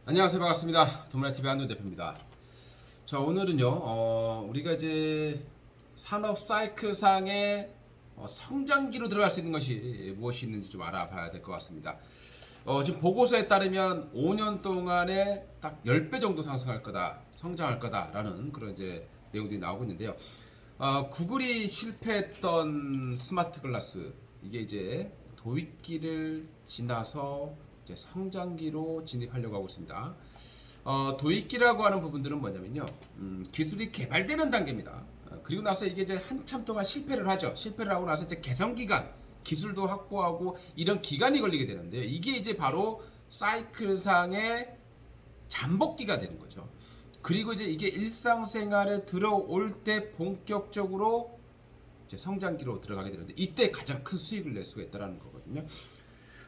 안녕하세요. 반갑습니다. 도문화TV 한도 대표입니다. 자, 오늘은요, 우리가 이제 산업 사이클상의 성장기로 들어갈 수 있는 것이 무엇이 있는지 좀 알아봐야 될 것 같습니다. 지금 보고서에 따르면 5년 동안에 딱 10배 정도 상승할 거다, 성장할 거다라는 그런 이제 내용들이 나오고 있는데요. 구글이 실패했던 스마트 글라스, 이게 이제 도입기를 지나서 이제 성장기로 진입하려고 하고 있습니다. 도입기라고 하는 부분들은 뭐냐면요, 기술이 개발되는 단계입니다. 그리고 나서 이게 이제 한참 동안 실패를 하죠. 실패를 하고 나서 이제 개선 기간, 기술도 확보하고 이런 기간이 걸리게 되는데요. 이게 이제 바로 사이클상의 잠복기가 되는 거죠. 그리고 이제 이게 일상생활에 들어올 때 본격적으로 이제 성장기로 들어가게 되는데 이때 가장 큰 수익을 낼 수가 있다는 거거든요.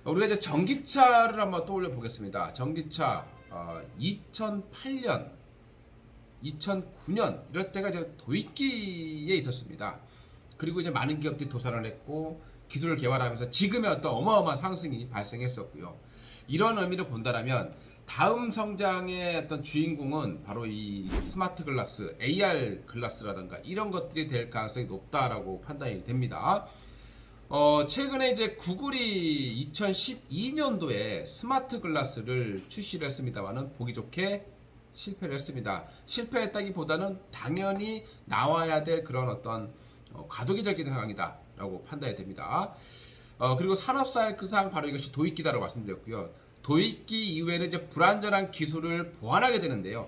우리가 이제 전기차를 한번 떠올려 보겠습니다. 전기차 2008년, 2009년 이럴 때가 이제 도입기에 있었습니다. 그리고 이제 많은 기업들이 도산을 했고 기술을 개발하면서 지금의 어떤 어마어마한 상승이 발생했었고요. 이런 의미를 본다라면 다음 성장의 어떤 주인공은 바로 이 스마트 글라스, AR 글라스라든가 이런 것들이 될 가능성이 높다라고 판단이 됩니다. 최근에 이제 구글이 2012년도에 스마트 글라스를 출시를 했습니다만은 보기 좋게 실패를 했습니다. 실패했다기보다는 당연히 나와야 될 그런 어떤 과도기적인 상황이다라고 판단이 됩니다. 그리고 산업사이클상 바로 이것이 도입기다라고 말씀드렸고요. 도입기 이후에는 이제 불완전한 기술을 보완하게 되는데요.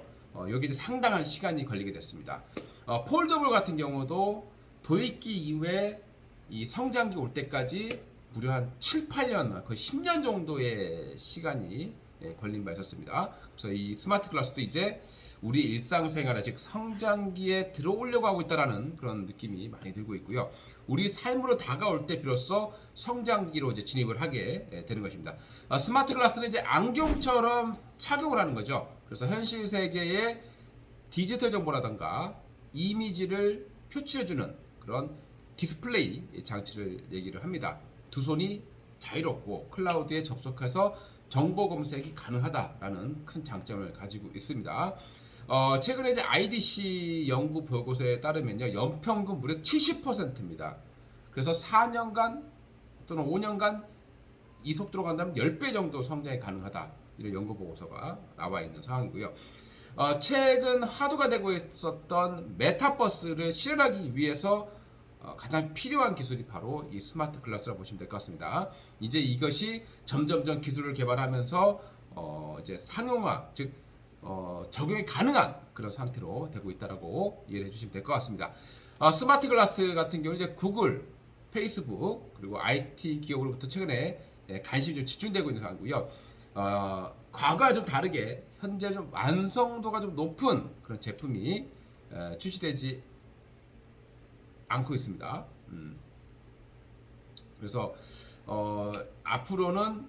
여기 이제 상당한 시간이 걸리게 됐습니다. 폴더블 같은 경우도 도입기 이후에 이 성장기 올 때까지 무려 한 7, 8년, 거의 10년 정도의 시간이 걸린 바 있었습니다. 그래서 이 스마트 글라스도 이제 우리 일상생활에 즉 성장기에 들어오려고 하고 있다라는 그런 느낌이 많이 들고 있고요. 우리 삶으로 다가올 때 비로소 성장기로 이제 진입을 하게 되는 것입니다. 스마트 글라스는 이제 안경처럼 착용을 하는 거죠. 그래서 현실 세계의 디지털 정보라든가 이미지를 표출해주는 그런 디스플레이 장치를 얘기를 합니다. 두 손이 자유롭고 클라우드에 접속해서 정보 검색이 가능하다라는 큰 장점을 가지고 있습니다. 최근에 이제 IDC 연구 보고서에 따르면요, 연평균 무려 70%입니다. 그래서 4년간 또는 5년간 이 속도로 간다면 10배 정도 성장이 가능하다. 이런 연구 보고서가 나와 있는 상황이고요. 최근 화두가 되고 있었던 메타버스를 실현하기 위해서 가장 필요한 기술이 바로 이 스마트 글라스라고 보시면 될 것 같습니다. 이제 이것이 점점점 기술을 개발하면서 이제 상용화, 즉 적용이 가능한 그런 상태로 되고 있다라고 이해해 주시면 될 것 같습니다. 스마트 글라스 같은 경우 이제 구글, 페이스북 그리고 IT 기업으로부터 최근에 관심이 좀 집중되고 있는 상황이고요. 과거와 좀 다르게 현재 좀 완성도가 좀 높은 그런 제품이 출시되지 않고 있습니다. 그래서 앞으로는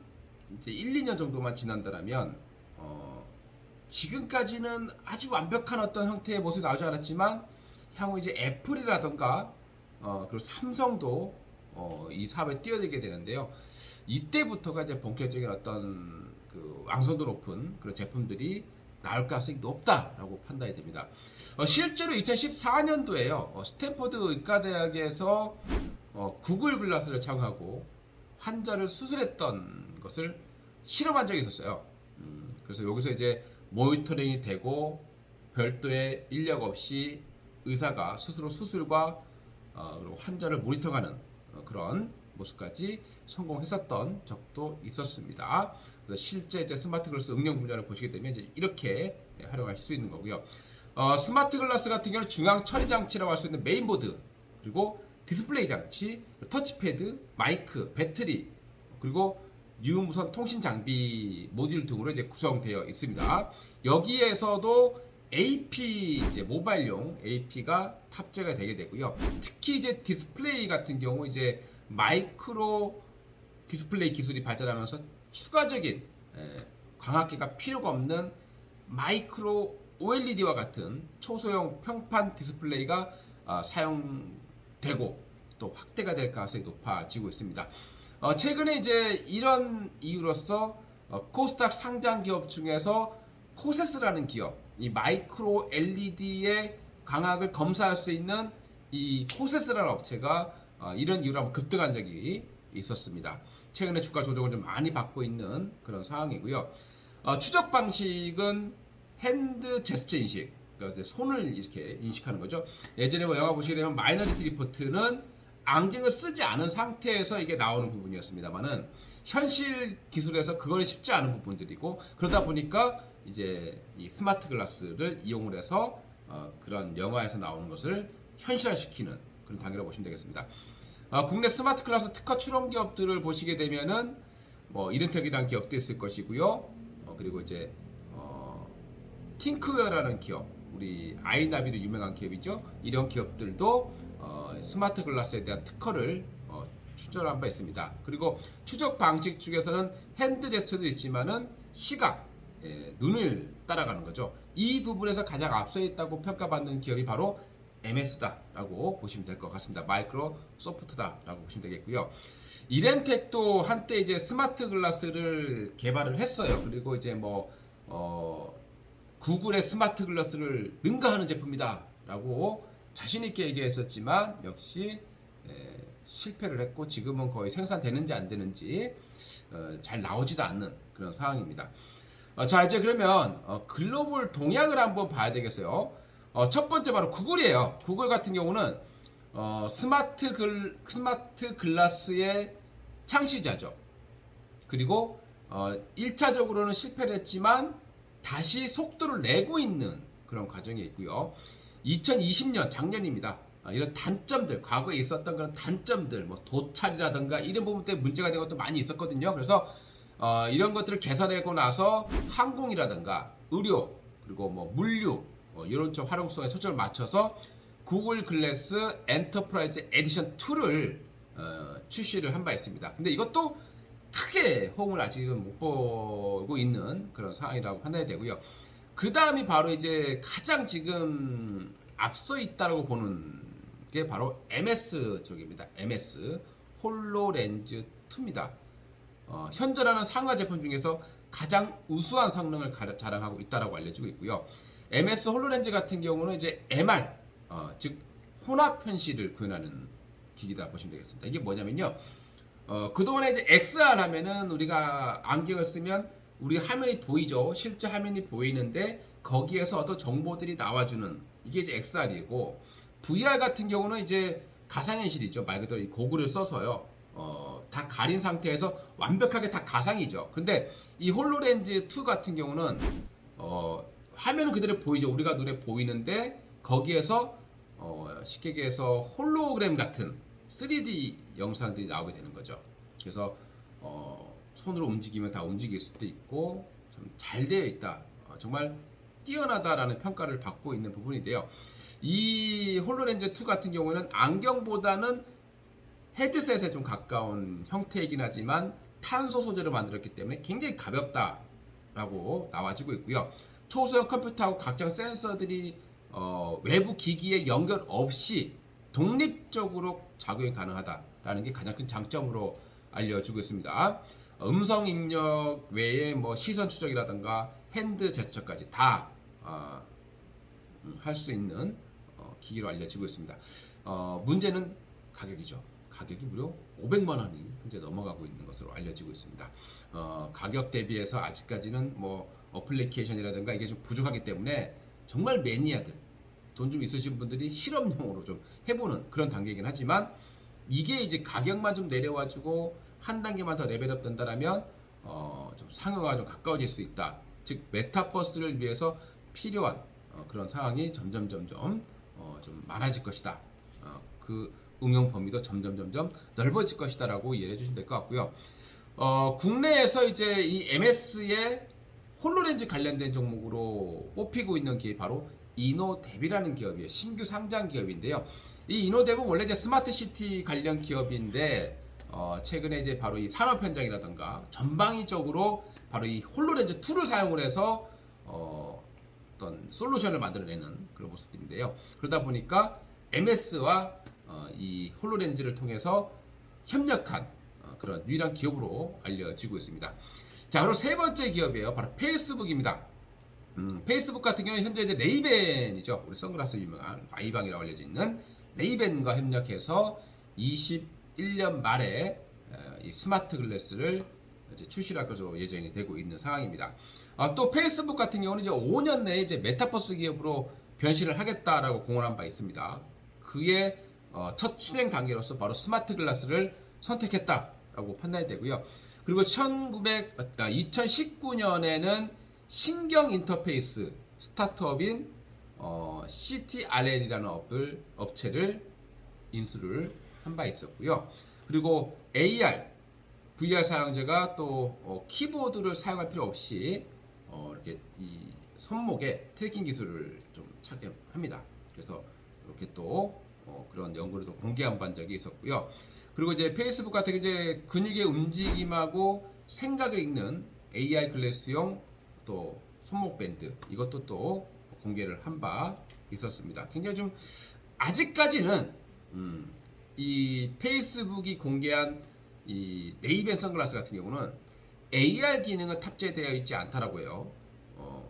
이제 1, 2년 정도만 지난다면 지금까지는 아주 완벽한 어떤 형태의 모습이 나오지 않았지만 향후 이제 애플이라던가 그리고 삼성도 이 사업에 뛰어들게 되는데요. 이때부터가 이제 본격적인 어떤 그 완성도 높은 그런 제품들이 나올 가능성이 높다라고 판단이 됩니다. 실제로 2014년도에요. 스탠퍼드 의과대학에서 구글 글라스를 착용하고 환자를 수술했던 것을 실험한 적이 있었어요. 그래서 여기서 이제 모니터링이 되고 별도의 인력 없이 의사가 스스로 수술과 그리고 환자를 모니터하는 그런 모습까지 성공했었던 적도 있었습니다. 그래서 실제 이제 스마트 글라스 응용 분야를 보시게 되면 이제 이렇게 활용하실 수 있는 거고요. 스마트 글라스 같은 경우는 중앙 처리 장치라고 할 수 있는 메인보드, 그리고 디스플레이 장치, 터치패드, 마이크, 배터리, 그리고 유무선 통신 장비 모듈 등으로 이제 구성되어 있습니다. 여기에서도 AP 이제 모바일용 AP가 탑재가 되게 되고요. 특히 이제 디스플레이 같은 경우 이제 마이크로 디스플레이 기술이 발달하면서 추가적인 광학기가 필요가 없는 마이크로 OLED와 같은 초소형 평판 디스플레이가 사용되고 또 확대가 될 가능성이 높아지고 있습니다. 최근에 이제 이런 이유로서 코스닥 상장 기업 중에서 코세스라는 기업, 이 마이크로 LED의 광학을 검사할 수 있는 이 코세스라는 업체가 이런 이유로 한번 급등한 적이 있었습니다. 최근에 주가 조정을 좀 많이 받고 있는 그런 상황이고요. 추적 방식은 핸드 제스처 인식, 그러니까 손을 이렇게 인식하는 거죠. 예전에 뭐 영화 보시게 되면 마이너리티 리포트는 안경을 쓰지 않은 상태에서 이게 나오는 부분이었습니다만은 현실 기술에서 그거는 쉽지 않은 부분들이고, 그러다 보니까 이제 이 스마트 글라스를 이용을 해서 그런 영화에서 나오는 것을 현실화시키는 그런 단계라고 보시면 되겠습니다. 국내 스마트 글라스 특화 출원 기업들을 보시게 되면은 뭐 이른텍이라는 기업도 있을 것이고요. 그리고 이제 팅크웨어라는 기업, 우리 아이나비로 유명한 기업이죠. 이런 기업들도 스마트 글라스에 대한 특허를 추천한 바 있습니다. 그리고 추적 방식 중에서는 핸드 제스처도 있지만은 시각, 눈을 따라가는 거죠. 이 부분에서 가장 앞서 있다고 평가받는 기업이 바로 MS다라고 보시면 될 것 같습니다. 마이크로소프트다라고 보시면 되겠고요. 이렌텍도 한때 이제 스마트 글라스를 개발을 했어요. 그리고 이제 뭐 구글의 스마트 글라스를 능가하는 제품이다라고 자신 있게 얘기했었지만 역시 실패를 했고 지금은 거의 생산되는지 안 되는지 잘 나오지도 않는 그런 상황입니다. 자, 이제 그러면 글로벌 동향을 한번 봐야 되겠어요. 첫 번째 바로 구글이에요. 구글 같은 경우는 스마트 글라스의 창시자죠. 그리고 1차적으로는 실패를 했지만 다시 속도를 내고 있는 그런 과정이 있고요. 2020년 작년입니다. 이런 단점들, 과거에 있었던 그런 단점들, 뭐 도찰이라든가 이런 부분 때문에 문제가 된 것도 많이 있었거든요. 그래서 이런 것들을 개선하고 나서 항공이라든가 의료, 그리고 뭐 물류, 이런 쪽 활용성에 초점을 맞춰서 구글 글래스 엔터프라이즈 에디션 2를 출시를 한 바 있습니다. 근데 이것도 크게 호응을 아직은 못 보고 있는 그런 상황이라고 판단이 되고요. 그 다음이 바로 이제 가장 지금 앞서 있다라고 보는 게 바로 MS 쪽입니다. MS 홀로렌즈 2입니다. 현존하는 상하 제품 중에서 가장 우수한 성능을 자랑하고 있다라고 알려지고 있고요. MS 홀로렌즈 같은 경우는 이제 MR, 즉 혼합 현실을 구현하는 기기다 보시면 되겠습니다. 이게 뭐냐면요. 그동안에 이제 XR 하면은 우리가 안경을 쓰면 우리 화면이 보이죠. 실제 화면이 보이는데 거기에서 어떤 정보들이 나와주는 이게 이제 XR이고, VR 같은 경우는 이제 가상현실이죠. 말 그대로 이 고글을 써서요. 다 가린 상태에서 완벽하게 다 가상이죠. 근데 이 홀로렌즈 2 같은 경우는 화면은 그대로 보이죠. 우리가 눈에 보이는데 거기에서 쉽게 얘기해서 홀로그램 같은 3D 영상들이 나오게 되는 거죠. 그래서 손으로 움직이면 다 움직일 수도 있고 좀 잘 되어 있다. 정말 뛰어나다라는 평가를 받고 있는 부분인데요. 이 홀로렌즈 2 같은 경우에는 안경보다는 헤드셋에 좀 가까운 형태이긴 하지만 탄소 소재로 만들었기 때문에 굉장히 가볍다라고 나와지고 있고요. 초소형 컴퓨터하고 각종 센서들이 외부 기기에 연결 없이 독립적으로 작용이 가능하다라는 게 가장 큰 장점으로 알려지고 있습니다. 음성 입력 외에 뭐 시선 추적이라든가 핸드 제스처까지 다 할 수 있는 기기로 알려지고 있습니다. 문제는 가격이죠. 가격이 무려 500만 원이 현재 넘어가고 있는 것으로 알려지고 있습니다. 가격 대비해서 아직까지는 뭐 어플리케이션이라든가 이게 좀 부족하기 때문에 정말 매니아들, 돈 좀 있으신 분들이 실험용으로 좀 해보는 그런 단계이긴 하지만, 이게 이제 가격만 좀 내려와주고 한 단계만 더 레벨업 된다라면 좀 상용화가 좀 가까워질 수 있다. 즉 메타버스를 위해서 필요한 그런 상황이 점점 좀 많아질 것이다. 그 응용 범위도 점점 넓어질 것이다라고 이해해 주시면 될 것 같고요. 국내에서 이제 이 MS의 홀로렌즈 관련된 종목으로 뽑히고 있는 기업이 바로 이노뎁이라는 기업이에요. 신규 상장 기업인데요. 이 이노뎁은 원래 이제 스마트 시티 관련 기업인데 최근에 이제 바로 이 산업 현장이라든가 전방위적으로 바로 이 홀로렌즈 2를 사용을 해서 어떤 솔루션을 만들어내는 그런 모습들인데요. 그러다 보니까 MS와 이 홀로렌즈를 통해서 협력한 그런 유일한 기업으로 알려지고 있습니다. 자, 그리고 세 번째 기업이에요. 바로 페이스북입니다. 페이스북 같은 경우는 현재 이제 레이벤이죠. 우리 선글라스 유명한 라이방이라고 알려져 있는 레이벤과 협력해서 21년 말에 이 스마트 글래스를 이제 출시할 것으로 예정이 되고 있는 상황입니다. 또 페이스북 같은 경우는 이제 5년 내에 이제 메타버스 기업으로 변신을 하겠다라고 공언한 바 있습니다. 그의 첫 실행 단계로서 바로 스마트 글라스를 선택했다라고 판단이 되고요. 그리고 2019년에는 신경 인터페이스 스타트업인 CTRL이라는 업체를 인수를 한 바 있었고요. 그리고 AR, VR 사용자가 또 키보드를 사용할 필요 없이 이렇게 이 손목에 트래킹 기술을 좀 착용합니다. 그래서 이렇게 또 그런 연구를 또 공개한 반 적이 있었고요. 그리고 이제 페이스북 같은 경우 이제 근육의 움직임하고 생각을 읽는 AR 글래스용 또 손목 밴드 이것도 또 공개를 한 바 있었습니다. 굉장히 좀 아직까지는 이 페이스북이 공개한 이 레이벤 선글라스 같은 경우는 AR 기능은 탑재되어 있지 않더라고요.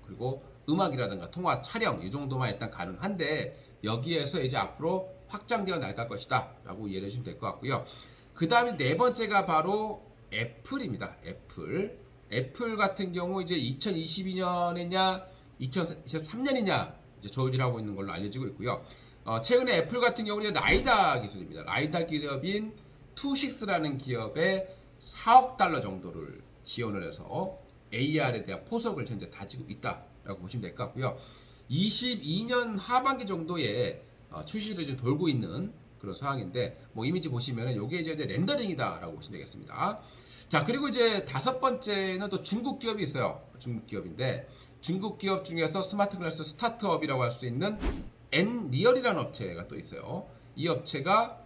그리고 음악이라든가 통화, 촬영 이 정도만 일단 가능한데 여기에서 이제 앞으로 확장되어 나갈 것이다 라고 이해해 주시면 될 것 같고요. 그 다음에 네 번째가 바로 애플입니다. 애플 같은 경우 이제 2022년이냐 2023년이냐 이제 저울질하고 있는 걸로 알려지고 있고요. 최근에 애플 같은 경우는 라이다 기술입니다. 라이다 기업인 투식스라는 기업에 4억 달러 정도를 지원을 해서 AR에 대한 포석을 현재 다지고 있다라고 보시면 될 것 같고요. 22년 하반기 정도에 출시를 좀 돌고 있는 그런 상황인데 뭐 이미지 보시면은 이게 이제 렌더링이다라고 보시면 되겠습니다. 자, 그리고 이제 다섯 번째는 또 중국 기업이 있어요. 중국 기업인데 중국 기업 중에서 스마트 글라스 스타트업이라고 할 수 있는 엔리얼이라는 업체가 또 있어요. 이 업체가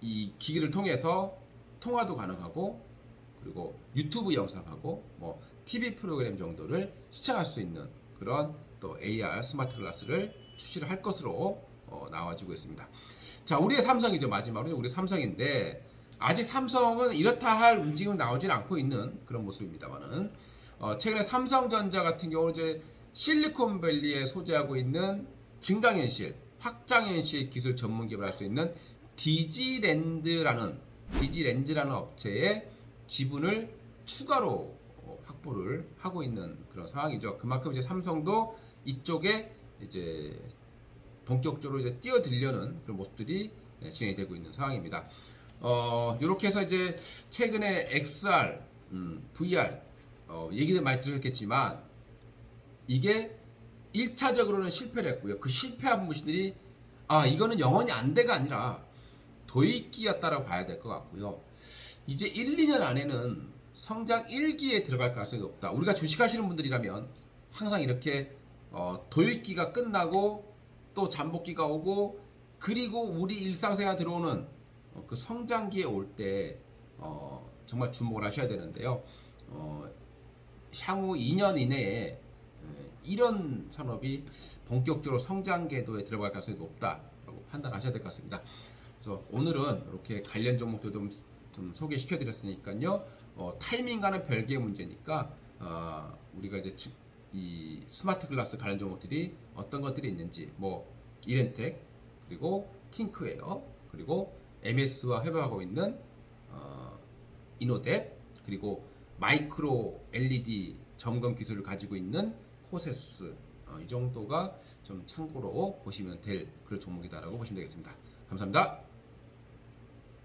이 기기를 통해서 통화도 가능하고 그리고 유튜브 영상하고 뭐 TV 프로그램 정도를 시청할 수 있는 그런 또 AR 스마트 글라스를 출시를 할 것으로 나와지고 있습니다. 자, 우리의 삼성이죠. 마지막으로 우리 삼성인데 아직 삼성은 이렇다 할 움직임은 나오진 않고 있는 그런 모습입니다만은 최근에 삼성전자 같은 경우 이제 실리콘밸리에 소재하고 있는 증강현실, 확장현실 기술 전문 기업을 할 수 있는 디지렌즈라는 업체의 지분을 추가로 확보를 하고 있는 그런 상황이죠. 그만큼 이제 삼성도 이쪽에 이제 본격적으로 이제 뛰어들려는 그런 모습들이 진행이 되고 있는 상황입니다. 이렇게 해서 이제 최근에 XR, VR 얘기들 많이 들으셨겠지만 이게 1차적으로는 실패를 했고요. 그 실패한 분들이 이거는 영원히 안 돼가 아니라 도입기였다라고 봐야 될 것 같고요. 이제 1, 2년 안에는 성장 1기에 들어갈 가능성이 높다. 우리가 주식하시는 분들이라면 항상 이렇게 도입기가 끝나고 또 잠복기가 오고 그리고 우리 일상생활 들어오는 그 성장기에 올 때 정말 주목을 하셔야 되는데요. 향후 2년 이내에 이런 산업이 본격적으로 성장 궤도에 들어갈 가능성이 높다라고 판단하셔야 될 것 같습니다. 그래서 오늘은 이렇게 관련 종목들 좀 소개시켜 드렸으니까요. 타이밍과는 별개의 문제니까 우리가 이제 이 스마트 글라스 관련 종목들이 어떤 것들이 있는지 뭐 이렌텍 그리고 팅크웨어 그리고 MS와 협업하고 있는 이노뎁 그리고 마이크로 LED 점검 기술을 가지고 있는 코세스 이 정도가 좀 참고로 보시면 될 그런 종목이다라고 보시면 되겠습니다. 감사합니다.